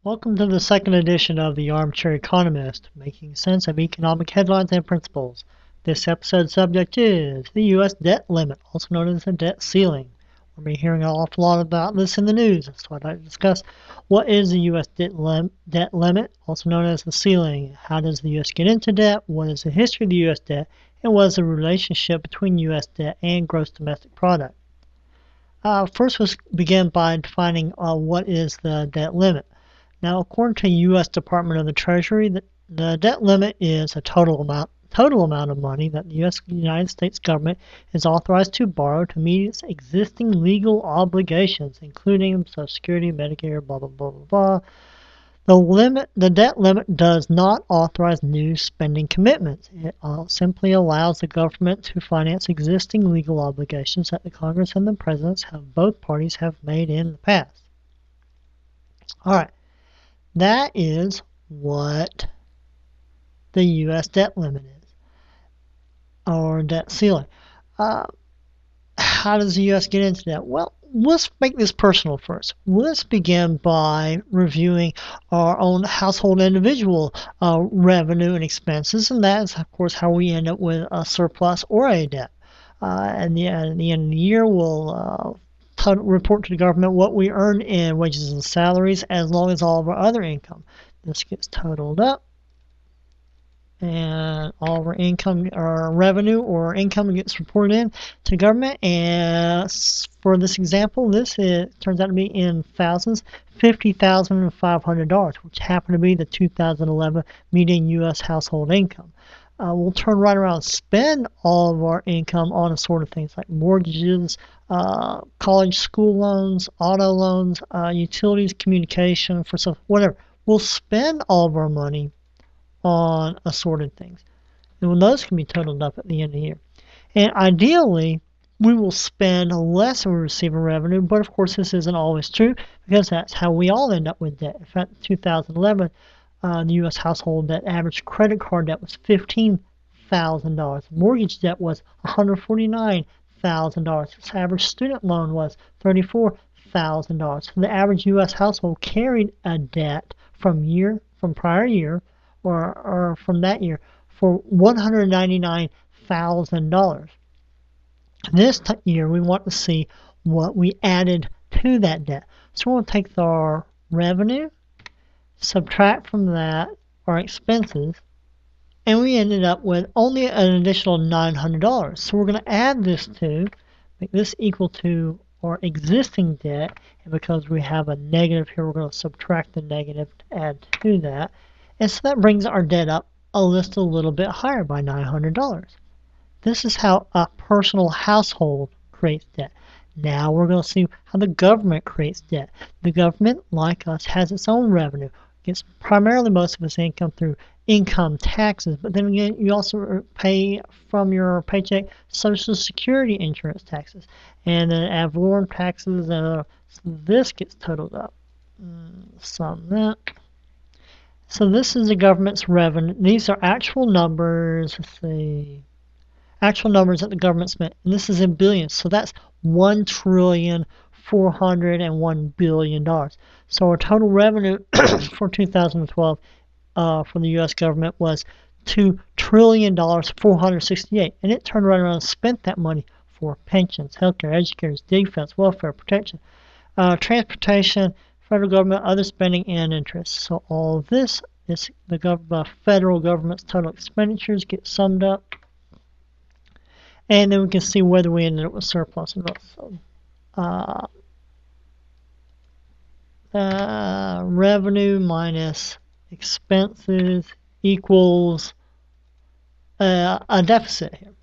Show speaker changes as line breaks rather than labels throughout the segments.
Welcome to the second edition of the Armchair Economist, making sense of economic headlines and principles. This episode's subject is the U.S. debt limit, also known as the debt ceiling. We'll be hearing an awful lot about this in the news, so I'd like to discuss what is the U.S. debt limit, also known as the ceiling. How does the U.S. get into debt? What is the history of the U.S. debt? And what is the relationship between U.S. debt and gross domestic product? First, let's begin by defining what is the debt limit. Now, according to the U.S. Department of the Treasury, the debt limit is a total amount of money that the United States government is authorized to borrow to meet its existing legal obligations, including Social Security, Medicare, blah, blah, blah, blah, blah. The debt limit does not authorize new spending commitments. It simply allows the government to finance existing legal obligations that the Congress and the presidents of both parties have made in the past. All right. That is what the U.S. debt limit is, or debt ceiling. How does the U.S. get into that? Well, let's make this personal first. Let's begin by reviewing our own household individual revenue and expenses, and that is, of course, how we end up with a surplus or a debt. At the end of the year, we'll report to the government what we earn in wages and salaries, as long as all of our other income. This gets totaled up, and all of our income, or revenue or income, gets reported in to government. And for this example, this turns out to be in thousands, $50,500, which happen to be the 2011 median U.S. household income. We'll turn right around and spend all of our income on assorted things like mortgages, college school loans, auto loans, utilities, communication, for stuff, whatever. We'll spend all of our money on assorted things. And those can be totaled up at the end of the year. And ideally, we will spend less than we receive in revenue, but of course this isn't always true, because that's how we all end up with debt. In fact, in 2011, the U.S. household debt, average credit card debt was $15,000. Mortgage debt was $149,000. Its average student loan was $34,000. So the average U.S. household carried a debt from prior year or from that year for $199,000. This year we want to see what we added to that debt. So we'll take our revenue, subtract from that our expenses, and we ended up with only an additional $900. So we're going to add this to, make this equal to our existing debt, and because we have a negative here, we're going to subtract the negative to add to that. And so that brings our debt up a little bit higher by $900. This is how a personal household creates debt. Now we're going to see how the government creates debt. The government, like us, has its own revenue. Gets primarily most of its income through income taxes, but then again, you also pay from your paycheck Social Security insurance taxes, and then ad valorem taxes, so this gets totaled up. So this is the government's revenue. These are actual numbers. Let's see. Actual numbers that the government spent, and this is in billions. So that's $1,401 billion. So our total revenue for 2012 from the U.S. government was $2,468,000,000, and it turned right around and spent that money for pensions, healthcare, educators, defense, welfare, protection, transportation, federal government, other spending, and interest. So all of this is the federal government's total expenditures get summed up, and then we can see whether we ended up with surplus or not. So, revenue minus expenses equals a deficit here.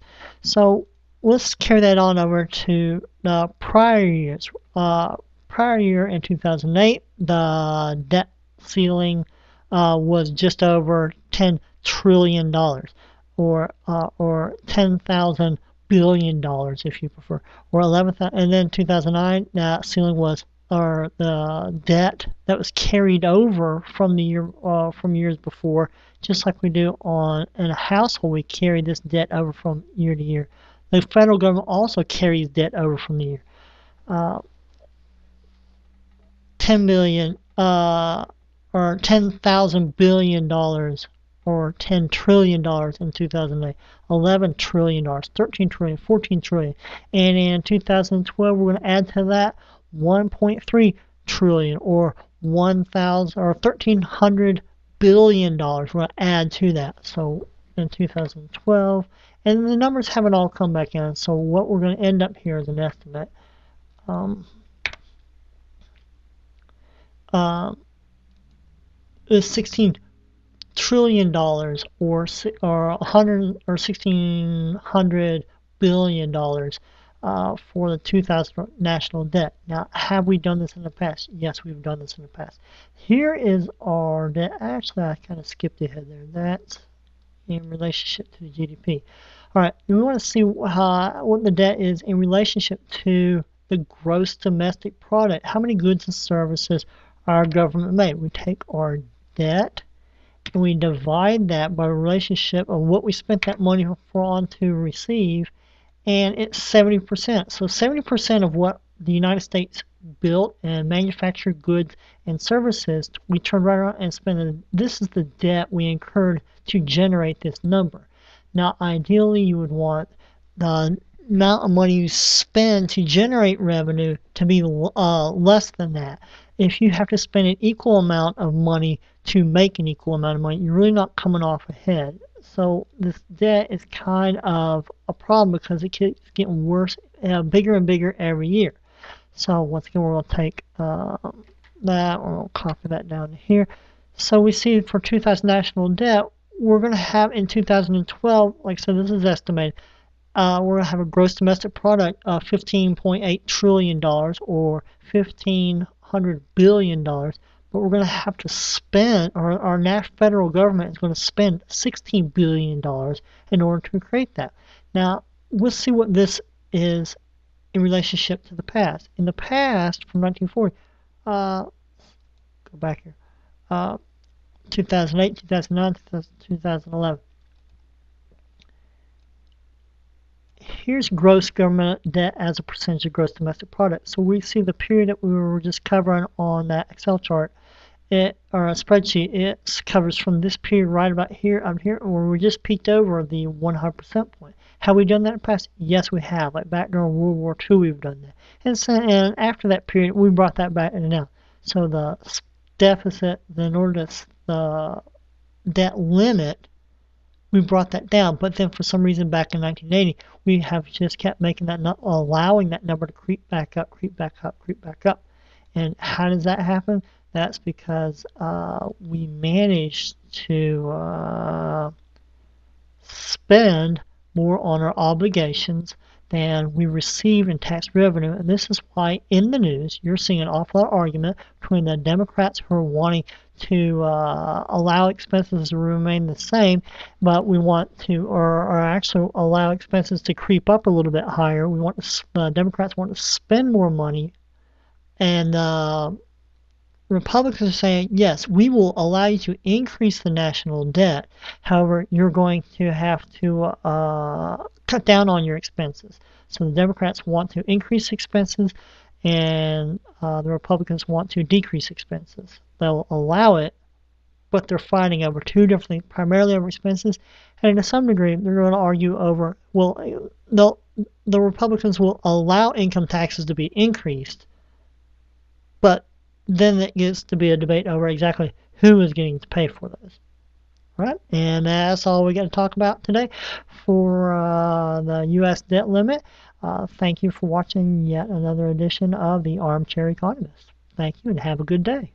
So let's carry that on over to the prior years. Prior year in 2008, the debt ceiling was just over $10 trillion, or 10,000 billion dollars if you prefer, or 11,000. And then 2009, that ceiling was, or the debt that was carried over from the year from years before, just like we do in a household. We carry this debt over from year to year. The federal government also carries debt over from the year. 10 billion or $10,000 billion or $10 trillion in 2008, $11 trillion, $13 trillion, $14 trillion, and in 2012 we're going to add to that $1.3 trillion or 1,000 or $1,300 billion dollars. We're going to add to that. So in 2012, and the numbers haven't all come back in. So what we're going to end up here is an estimate. Is $16 trillion or 100 or $1,600 billion for the 2000 national debt. Now, have we done this in the past? Yes, we've done this in the past. Here is our debt. Actually, I kind of skipped ahead there. That's in relationship to the GDP. All right, we want to see what the debt is in relationship to the gross domestic product. How many goods and services our government made? We take our debt and we divide that by the relationship of what we spent that money for on to receive, and it's 70%. So 70% of what the United States built and manufactured goods and services, we turn right around and spend it. This is the debt we incurred to generate this number. Now, ideally, you would want the amount of money you spend to generate revenue to be less than that. If you have to spend an equal amount of money to make an equal amount of money, you're really not coming off ahead. So this debt is kind of a problem because it keeps getting worse, bigger and bigger every year. So once again, we're going to take that, or we'll copy that down here. So we see for 2000 national debt, we're going to have in 2012, like I said, this is estimated, we're going to have a gross domestic product of $15.8 trillion or $1,500 billion, but we're going to have to spend, or our federal government is going to spend $16 billion in order to create that. Now, we'll see what this is in relationship to the past. In the past, from 1940, go back here, 2008, 2009, 2011. Here's gross government debt as a percentage of gross domestic product. So we see the period that we were just covering on that Excel chart, or a spreadsheet. It covers from this period right about here up here, where we just peaked over the 100% point. Have we done that in the past? Yes, we have. Like back during World War II, we've done that. And after that period, we brought that back in and out. So the deficit, in order to the debt limit, we brought that down, but then for some reason back in 1980, we have just kept making that, not allowing that number to creep back up, creep back up, creep back up. And how does that happen? That's because we managed to spend more on our obligations than we receive in tax revenue. And this is why in the news you're seeing an awful lot of argument between the Democrats who are wanting to allow expenses to remain the same, but we want to, or actually allow expenses to creep up a little bit higher. We want to, Democrats want to spend more money, and Republicans are saying, yes, we will allow you to increase the national debt. However, you're going to have to cut down on your expenses. So the Democrats want to increase expenses, and the Republicans want to decrease expenses. They'll allow it, but they're fighting over two different things, primarily over expenses, and to some degree, they're going to argue over, well, the Republicans will allow income taxes to be increased, but then it gets to be a debate over exactly who is getting to pay for those. Right? And that's all we got to talk about today for the U.S. debt limit. Thank you for watching yet another edition of the Armchair Economist. Thank you and have a good day.